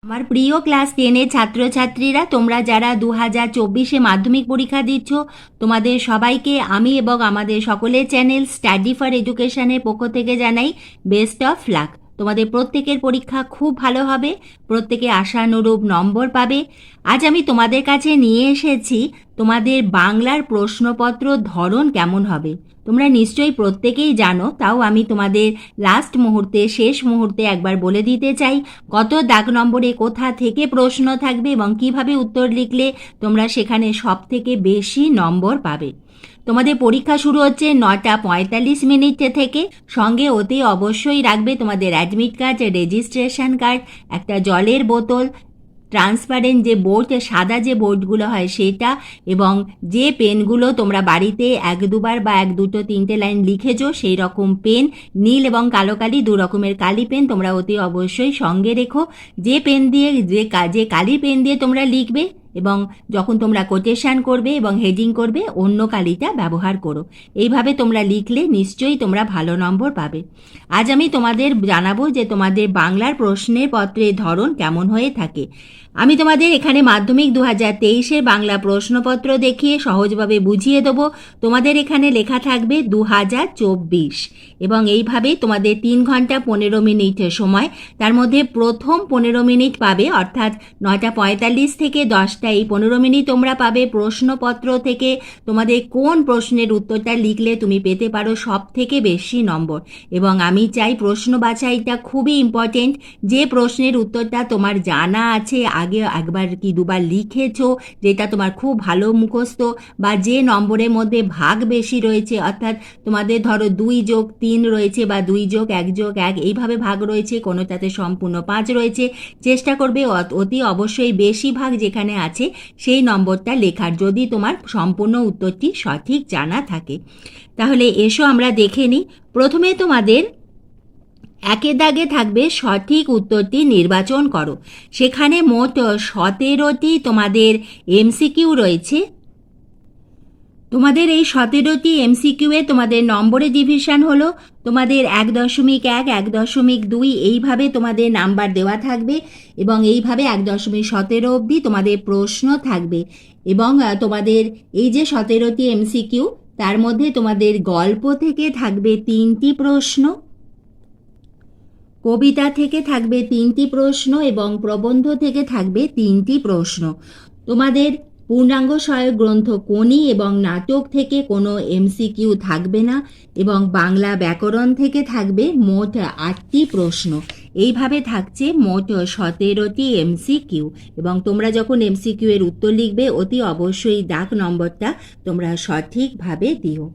আমার প্রিয় ক্লাস 10-এর ছাত্রছাত্রীরা, তোমরা যারা 2024-এ মাধ্যমিক পরীক্ষা দিচ্ছ, তোমাদের সবাইকে আমি এবং আমাদের সকলের চ্যানেল স্টাডি ফর এডুকেশনের পক্ষ থেকে জানাই বেস্ট অফ লাক। তোমাদের প্রত্যেকের পরীক্ষা খুব ভালো হবে, প্রত্যেকে আশানুরূপ নম্বর পাবে। আজ আমি তোমাদের কাছে নিয়ে এসেছি তোমাদের বাংলার প্রশ্নপত্র ধরন কেমন হবে। তোমরা নিশ্চয়ই প্রত্যেকেই জানো, তাও আমি তোমাদের লাস্ট মুহূর্তে শেষ মুহূর্তে একবার বলে দিতে চাই কত দাগ নম্বরে কোথা থেকে প্রশ্ন থাকবে এবং কিভাবে উত্তর লিখলে তোমরা সেখানে সব থেকে বেশি নম্বর পাবে। তোমাদের পরীক্ষা শুরু হচ্ছে 9:45 থেকে। সঙ্গে অতি অবশ্যই রাখবে তোমাদের অ্যাডমিট কার্ড, রেজিস্ট্রেশন কার্ড, একটা জলের বোতল, ট্রান্সপারেন্ট যে বোর্ড, সাদা যে বোর্ডগুলো হয় সেটা, এবং যে পেনগুলো তোমরা বাড়িতে এক দুবার বা এক দুটো তিনটে লাইন লিখেছো সেই রকম পেন, নীল এবং কালো কালি, দু রকমের কালি পেন তোমরা অতি অবশ্যই সঙ্গে রেখো। যে পেন দিয়ে যে কালি পেন দিয়ে তোমরা লিখবে এবং যখন তোমরা কোটেশন করবে এবং হেডিং করবে অন্য কালিটা ব্যবহার করো। এইভাবে তোমরা লিখলে নিশ্চয়ই তোমরা ভালো নম্বর পাবে। আজ আমি তোমাদের জানাবো যে তোমাদের বাংলার প্রশ্নের পত্রের ধরন কেমন হয়ে থাকে। আমি তোমাদের এখানে মাধ্যমিক 2023-এর বাংলা প্রশ্নপত্র দেখিয়ে সহজভাবে বুঝিয়ে দেবো। তোমাদের এখানে লেখা থাকবে 2024 এবং এইভাবেই তোমাদের 3 ঘন্টা 15 মিনিট সময়। তার মধ্যে প্রথম 15 মিনিট পাবে, অর্থাৎ 9:45 থেকে 10টা, এই 15 মিনিট তোমরা পাবে প্রশ্নপত্র থেকে তোমাদের কোন প্রশ্নের উত্তরটা লিখলে তুমি পেতে পারো সব থেকে বেশি নম্বর। এবং আমি চাই প্রশ্ন বাছাইটা খুবই ইম্পর্টেন্ট। যে প্রশ্নের উত্তরটা তোমার জানা আছে, আগে একবার কি দুবার লিখেছো, যেটা তোমার খুব ভালো মুখস্থ, বা যে নম্বরের মধ্যে ভাগ বেশি রয়েছে, অর্থাৎ তোমাদের ধরো 2+3 রয়েছে বা 2+1+1 এইভাবে ভাগ রয়েছে, কোনোটাতে সম্পূর্ণ 5 রয়েছে, চেষ্টা করবে অতি অবশ্যই বেশি ভাগ যেখানে আছে সেই নম্বরটা লেখার, যদি তোমার সম্পূর্ণ উত্তরটি সঠিক জানা থাকে। তাহলে এসো আমরা দেখে নিই। প্রথমে তোমাদের একের দাগে থাকবে সঠিক উত্তরটি নির্বাচন করো। সেখানে মোট 17টি তোমাদের এমসিকিউ রয়েছে। তোমাদের এই 17টি এমসিকিউয়ে তোমাদের নম্বরে ডিভিশন হলো তোমাদের 1.1, 1.2 এইভাবে তোমাদের নাম্বার দেওয়া থাকবে এবং এইভাবে 1.17 অবধি তোমাদের প্রশ্ন থাকবে। এবং তোমাদের এই যে 17টি এমসিকিউ, তার মধ্যে তোমাদের গল্প থেকে থাকবে 3টি প্রশ্ন, কবিতা থেকে থাকবে 3টি প্রশ্ন এবং প্রবন্ধ থেকে থাকবে 3টি প্রশ্ন। তোমাদের পূর্ণাঙ্গ সহায়ক গ্রন্থ কোনি এবং নাটক থেকে কোনো এমসিকিউ থাকবে না এবং বাংলা ব্যাকরণ থেকে থাকবে মোট 8টি প্রশ্ন। এইভাবে থাকছে মোট 17টি এমসিকিউ। এবং তোমরা যখন এমসিকিউ এর উত্তর লিখবে অতি অবশ্যই দাগ নম্বরটা তোমরা সঠিকভাবে দিও।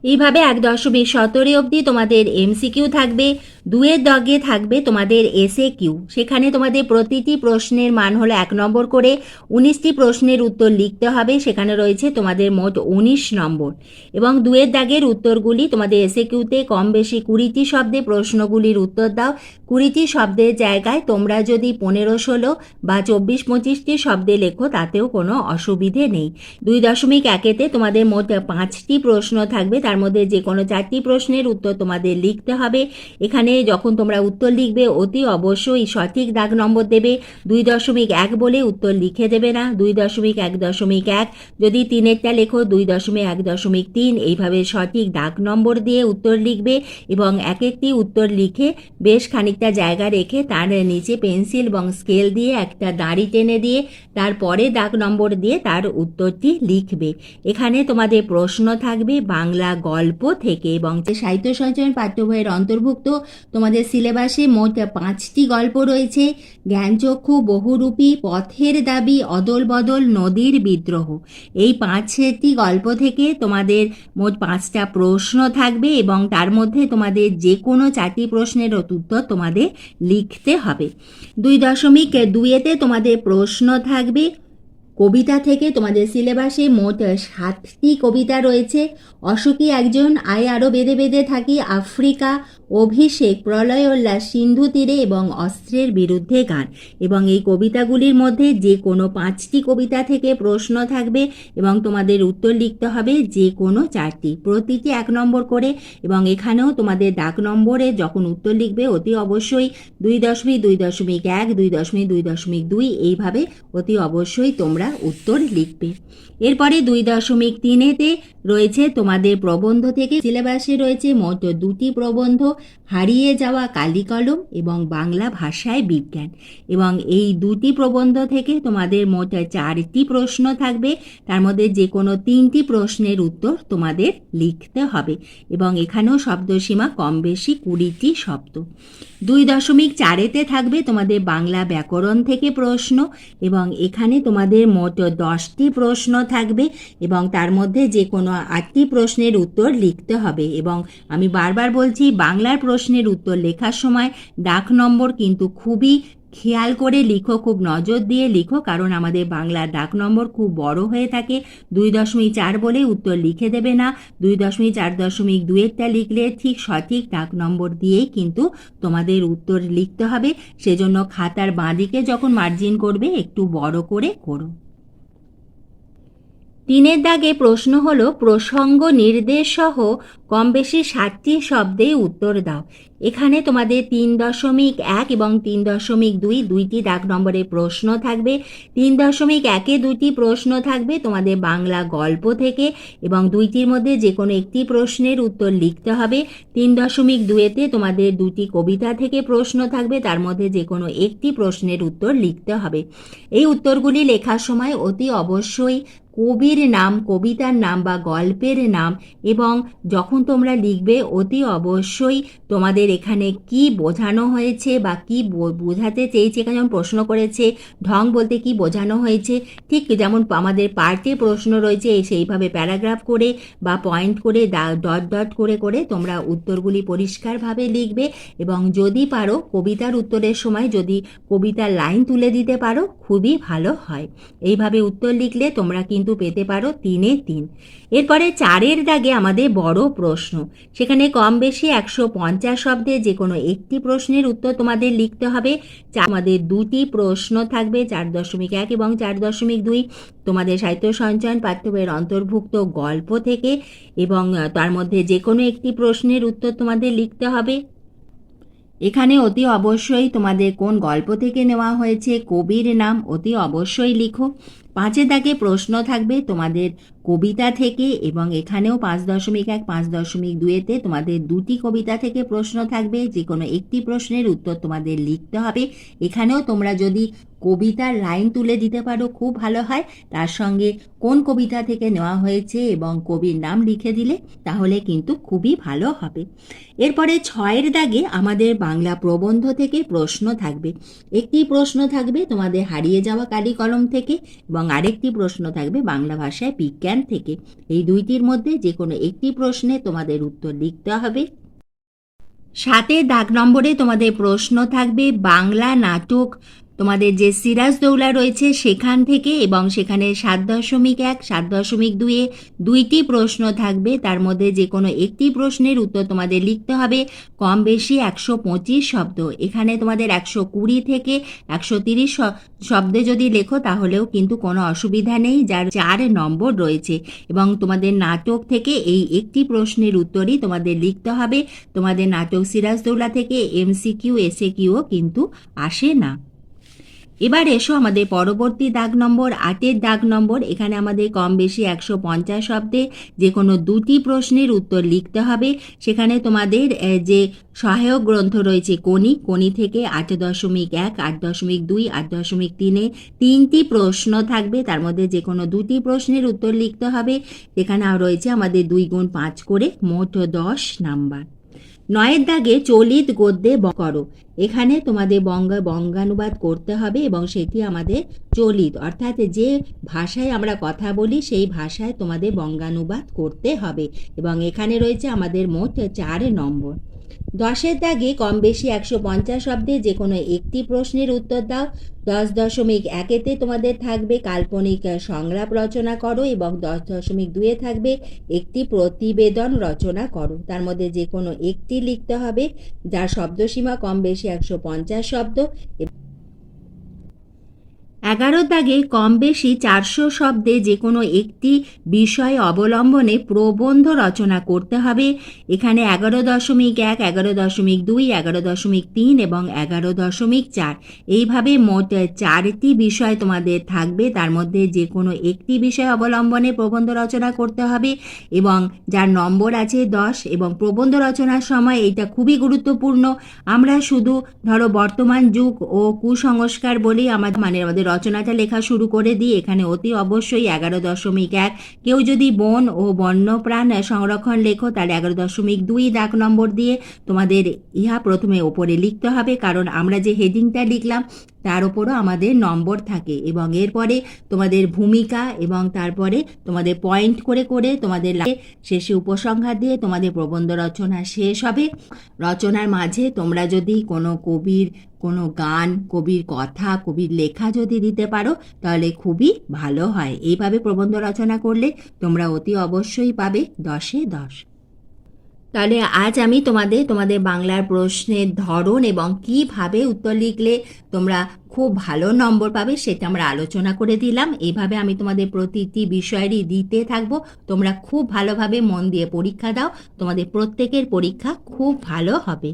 এইভাবে 1.17 অবধি তোমাদের এমসিকিউ থাকবে। 2-এর দাগে থাকবে তোমাদের এসএ কিউ। সেখানে তোমাদের প্রতিটি প্রশ্নের মান হলো 1 নম্বর করে। 19টি প্রশ্নের উত্তর লিখতে হবে, সেখানে রয়েছে তোমাদের মোট 19 নম্বর। এবং 2-এর দাগের উত্তরগুলি তোমাদের এসএ কিউতে কম বেশি 20টি শব্দে প্রশ্নগুলির উত্তর দাও। 20টি শব্দের জায়গায় তোমরা যদি 15-16 বা 24-25টি শব্দে লেখো তাতেও কোনো অসুবিধে নেই। 2.1-এতে তোমাদের মোট 5টি প্রশ্ন থাকবে, তার মধ্যে যে কোনো 4টি প্রশ্নের উত্তর তোমাদের লিখতে হবে। এখানে যখন তোমরা উত্তর লিখবে অতি অবশ্যই সঠিক দাগ নম্বর দেবে। 2.1 বলে উত্তর লিখে দেবে না। 2.1.1 যদি 3-এরটা লেখো 2.1.3 এইভাবে সঠিক দাগ নম্বর দিয়ে উত্তর লিখবে এবং এক একটি উত্তর লিখে বেশ খানিকটা জায়গা রেখে তার নিচে পেন্সিল এবং স্কেল দিয়ে একটা দাড়ি টেনে দিয়ে তারপরে দাগ নম্বর দিয়ে তার উত্তরটি লিখবে। এখানে তোমাদের প্রশ্ন থাকবে বাংলা গল্প থেকে এবং সাহিত্য সঞ্চয়ন পাঠ্য বইয়ের অন্তর্ভুক্ত তোমাদের সিলেবাসে মোট 5টি গল্প রয়েছে। জ্ঞানচক্ষু, বহুরূপী, পথের দাবি, অদল বদল, নদীর বিদ্রোহ। এই 5টি গল্প থেকে তোমাদের মোট 5টা প্রশ্ন থাকবে এবং তার মধ্যে তোমাদের যে কোনো 4টি প্রশ্নের উত্তর তোমাদের লিখতে হবে। 2.2-এতে তোমাদের প্রশ্ন থাকবে কবিতা থেকে তোমাদের সিলেবাসে মোট 7টি কবিতা রয়েছে। অশোকী একজন, আয় আরও বেঁধে বেঁধে থাকি, আফ্রিকা, অভিষেক, প্রলয়োল্লাস, সিন্ধু তীরে এবং অস্ত্রের বিরুদ্ধে গান। এবং এই কবিতাগুলির মধ্যে যে কোনো 5টি কবিতা থেকে প্রশ্ন থাকবে এবং তোমাদের উত্তর লিখতে হবে যে কোনো 4টি, প্রতিটি 1 নম্বর করে। এবং এখানেও তোমাদের ডাক নম্বরে যখন উত্তর লিখবে অতি অবশ্যই 2.2.1, 2.2.2 এইভাবে অতি অবশ্যই তোমরা উত্তর লিখবে। এরপরে 2.3-এতে রয়েছে তোমাদের প্রবন্ধ থেকে। সিলেবাসে রয়েছে মোট 2টি প্রবন্ধ, হারিয়ে যাওয়া কালিকলম এবং বাংলা ভাষায় বিজ্ঞান। এবং এই 2টি প্রবন্ধ থেকে তোমাদের মোট 4টি প্রশ্ন থাকবে, তার মধ্যে যে কোনো 3টি প্রশ্নের উত্তর তোমাদের লিখতে হবে। এবং এখানেও শব্দসীমা কম বেশি 20টি শব্দ। 2.4-এতে থাকবে তোমাদের বাংলা ব্যাকরণ থেকে প্রশ্ন, এবং এখানে তোমাদের মোট 10টি প্রশ্ন থাকবে এবং তার মধ্যে যে কোনো 8টি প্রশ্নের উত্তর লিখতে হবে। এবং আমি বারবার বলছি, বাংলার প্রশ্নের উত্তর লেখার সময় ডাক নম্বর কিন্তু খুবই খেয়াল করে লিখো, খুব নজর দিয়ে লিখো, কারণ আমাদের বাংলার ডাক নম্বর খুব বড় হয়ে থাকে। 2.4 বলে উত্তর লিখে দেবে না, 2.4.2-এরটা লিখলে ঠিক সঠিক ডাক নম্বর দিয়েই কিন্তু তোমাদের উত্তর লিখতে হবে। সেজন্য খাতার বাঁদিকে যখন মার্জিন করবে একটু বড় করে করো। 3-এর দাগে প্রশ্ন হলো, প্রসঙ্গ নির্দেশ সহ কম বেশি 7টি শব্দে উত্তর দাও। এখানে তোমাদের 3.1 এবং 3.2 দুইটি ডাক নম্বরে প্রশ্ন থাকবে। 3.1-এ 2টি প্রশ্ন থাকবে তোমাদের বাংলা গল্প থেকে এবং 2টির মধ্যে যে কোনো একটি প্রশ্নের উত্তর লিখতে হবে। 3.2-এতে তোমাদের 2টি কবিতা থেকে প্রশ্ন থাকবে, তার মধ্যে যে কোনো একটি প্রশ্নের উত্তর লিখতে হবে। এই উত্তরগুলি লেখার সময় অতি অবশ্যই কবির নাম, কবিতার নাম বা গল্পের নাম, এবং যখন তোমরা লিখবে অতি অবশ্যই তোমাদের এখানে কি বোঝানো হয়েছে বা কি বোঝাতে চেয়েছে, এখানে যেমন প্রশ্ন করেছে ঢং বলতে কি বোঝানো হয়েছে, ঠিক যেমন আমাদের পার্টে প্রশ্ন রয়েছে সেইভাবে প্যারাগ্রাফ করে বা পয়েন্ট করে ডট ডট করে করে তোমরা উত্তরগুলি পরিষ্কারভাবে লিখবে। এবং যদি পারো কবিতার উত্তরের সময় যদি কবিতার লাইন তুলে দিতে পারো খুবই ভালো হয়। এইভাবে উত্তর লিখলে তোমরা কিন্তু পেতে পারো 3-এ 3। এরপরে 4-এর দাগে আমাদের বড় প্রশ্ন, সেখানে কম বেশি 150 শব্দে যে কোনো একটি প্রশ্নের উত্তর তোমাদের লিখতে হবে। আমাদের 2টি প্রশ্ন থাকবে, 4.1 এবং 4.2 তোমাদের সাহিত্য সঞ্চয়ন পাঠ্য বইয়ের অন্তর্ভুক্ত গল্প থেকে, এবং তার মধ্যে যে কোনো একটি প্রশ্নের উত্তর তোমাদের লিখতে হবে। এখানে অতি অবশ্যই তোমাদের কোন গল্প থেকে নেওয়া হয়েছে, কবির নাম অতি অবশ্যই লিখো। 5-এর দাগে প্রশ্ন থাকবে তোমাদের কবিতা থেকে, এবং এখানেও 5.1, 5.2-এতে তোমাদের 2টি কবিতা থেকে প্রশ্ন থাকবে, যে কোনো একটি প্রশ্নের উত্তর তোমাদের লিখতে হবে। এখানেও তোমরা যদি কবিতার লাইন তুলে দিতে পারো খুব ভালো হয়, তার সঙ্গে কোন কবিতা থেকে নেওয়া হয়েছে এবং কবির নাম লিখে দিলে তাহলে কিন্তু খুবই ভালো হবে। এরপরে 6-এর দাগে আমাদের বাংলা প্রবন্ধ থেকে প্রশ্ন থাকবে। একটি প্রশ্ন থাকবে তোমাদের হারিয়ে যাওয়া কালিকলম থেকে এবং আরেকটি প্রশ্ন থাকবে বাংলা ভাষায় বিজ্ঞান থেকে। এই 2টির মধ্যে যে কোনো একটি প্রশ্নে তোমাদের উত্তর লিখতে হবে। 7-এর দাগ নম্বরে তোমাদের প্রশ্ন থাকবে বাংলা নাটক তোমাদের যে সিরাজদৌল্লা রয়েছে সেখান থেকে, এবং সেখানে 7.1, 7.2-এ 2টি প্রশ্ন থাকবে, তার মধ্যে যে কোনো একটি প্রশ্নের উত্তর তোমাদের লিখতে হবে। কম বেশি 125 শব্দ, এখানে তোমাদের 120 থেকে 130 শব্দে যদি লেখো তাহলেও কিন্তু কোনো অসুবিধা নেই, যার 4 নম্বর রয়েছে। এবং তোমাদের নাটক থেকে এই একটি প্রশ্নের উত্তরই তোমাদের লিখতে হবে। তোমাদের নাটক সিরাজদৌল্লা থেকে MCQ SAQও কিন্তু আসে না। এবার এসো আমাদের পরবর্তী দাগ নম্বর 8-এর দাগ নম্বর। এখানে আমাদের কম বেশি 150 শব্দে যে কোনো 2টি প্রশ্নের উত্তর লিখতে হবে। সেখানে তোমাদের যে সহায়ক গ্রন্থ রয়েছে কোনি থেকে 8.1, 8.2, 8.3-এ 3টি প্রশ্ন থাকবে, তার মধ্যে যে কোনো 2টি প্রশ্নের উত্তর লিখতে হবে। এখানে রয়েছে আমাদের 2 গুণ 5 করে মোট 10 নাম্বার। 9-এর দাগে চলিত গদ্যে করো। এখানে তোমাদের বঙ্গানুবাদ করতে হবে এবং সেটি আমাদের চলিত, অর্থাৎ যে ভাষায় আমরা কথা বলি সেই ভাষায় তোমাদের বঙ্গানুবাদ করতে হবে। এবং এখানে রয়েছে আমাদের মোট 4 নম্বর। 10-এর দাগে কম বেশি 150 শব্দে যে কোনো একটি প্রশ্নের উত্তর দাও। 10.1-এতে তোমাদের থাকবে কাল্পনিক সংলাপ রচনা করো এবং 10.2-এ থাকবে একটি প্রতিবেদন রচনা করো। তার মধ্যে যে কোনো একটি লিখতে হবে যার শব্দসীমা কম বেশি 150 শব্দ। 11-র দাগে কম বেশি 400 শব্দে যে কোনো একটি বিষয় অবলম্বনে প্রবন্ধ রচনা করতে হবে। এখানে 11.1, 11.2, 11.3 এবং 11.4 এইভাবে মোট 4টি বিষয় তোমাদের থাকবে। তার মধ্যে যে কোনো একটি বিষয় অবলম্বনে প্রবন্ধ রচনা করতে হবে এবং যার নম্বর আছে 10। এবং প্রবন্ধ রচনার সময় এটা খুবই গুরুত্বপূর্ণ। আমরা শুধু ধরো বর্তমান যুগ ও কুসংস্কার বলেই আমাদের রচনাটা লেখা শুরু করে দিই। এখানে অতি অবশ্যই 11.1, কেউ যদি বন ও বন্যপ্রাণ সংরক্ষণ লেখো তাহলে 11.2 দাগ নম্বর দিয়ে তোমাদের ইহা প্রথমে ওপরে লিখতে হবে, কারণ আমরা যে হেডিংটা লিখলাম তার উপরও আমাদের নম্বর থাকে। এবং এরপরে তোমাদের ভূমিকা এবং তারপরে তোমাদের পয়েন্ট করে করে তোমাদের শেষে উপসংহার দিয়ে তোমাদের প্রবন্ধ রচনা শেষ হবে। রচনার মাঝে তোমরা যদি কোনো কবির কোনো গান, কবির কথা, কবির লেখা যদি দিতে পারো তাহলে খুবই ভালো হয়। এইভাবে প্রবন্ধ রচনা করলে তোমরা অতি অবশ্যই পাবে 10-এ 10। তাহলে আজ আমি তোমাদের বাংলার প্রশ্নের ধরন এবং কিভাবে উত্তর লিখলে তোমরা খুব ভালো নম্বর পাবে সেটা আমরা আলোচনা করে দিলাম। এইভাবে আমি তোমাদের প্রতিটি বিষয়েরই দিতে থাকবো। তোমরা খুব ভালোভাবে মন দিয়ে পরীক্ষা দাও, তোমাদের প্রত্যেকের পরীক্ষা খুব ভালো হবে।